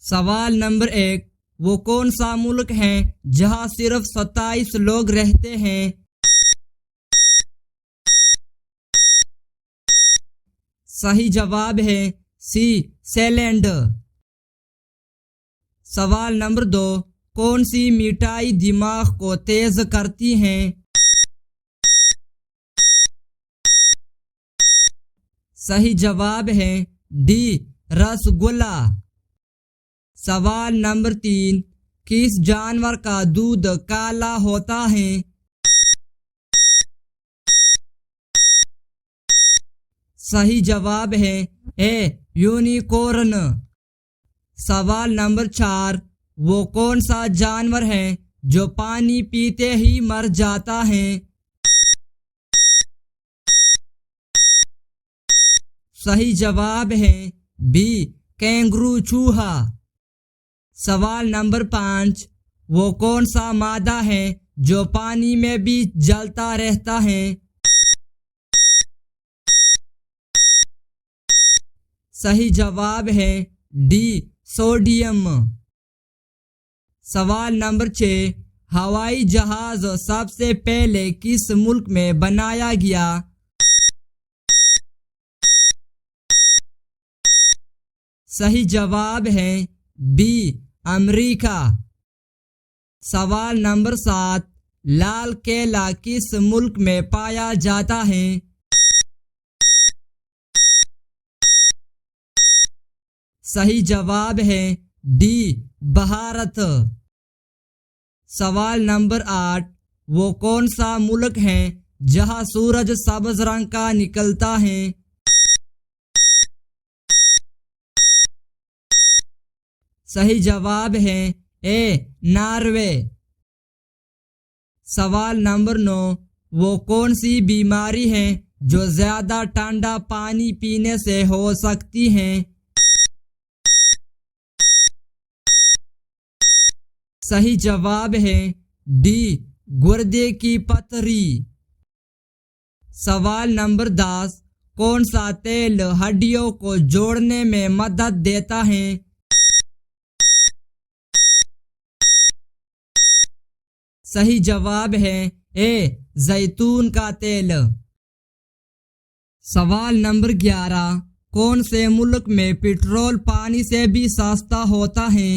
सवाल नंबर 1, वो कौन सा मुल्क है जहां सिर्फ 27 लोग रहते हैं? सही जवाब है सी, सेलैंड। सवाल नंबर 2, कौन सी मिठाई दिमाग को तेज करती है? सही जवाब है डी, रसगुल्ला। सवाल नंबर 3, किस जानवर का दूध काला होता है? सही जवाब है ए, यूनिकॉर्न। सवाल नंबर 4, वो कौन सा जानवर है जो पानी पीते ही मर जाता है? सही जवाब है बी, कैंगरू चूहा। सवाल नंबर 5, वो कौन सा मादा है जो पानी में भी जलता रहता है? सही जवाब है डी, सोडियम। सवाल नंबर 6, हवाई जहाज सबसे पहले किस मुल्क में बनाया गया? सही जवाब है बी, अमेरिका। सवाल नंबर 7, लाल केला किस मुल्क में पाया जाता है? सही जवाब है डी, भारत। सवाल नंबर 8, वो कौन सा मुल्क है जहां सूरज सब्ज रंग का निकलता है? सही जवाब है ए, नॉर्वे। सवाल नंबर 9, वो कौन सी बीमारी है जो ज्यादा ठंडा पानी पीने से हो सकती है? सही जवाब है डी, गुर्दे की पथरी। सवाल नंबर 10, कौन सा तेल हड्डियों को जोड़ने में मदद देता है? सही जवाब है ए, जैतून का तेल। सवाल नंबर 11, कौन से मुल्क में पेट्रोल पानी से भी सस्ता होता है?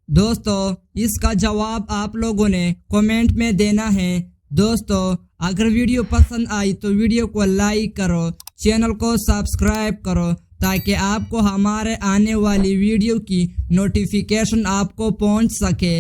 दोस्तों, इसका जवाब आप लोगों ने कमेंट में देना है। दोस्तों, अगर वीडियो पसंद आई तो वीडियो को लाइक करो, चैनल को सब्सक्राइब करो ताकि आपको हमारे आने वाली वीडियो की नोटिफिकेशन आपको पहुंच सके।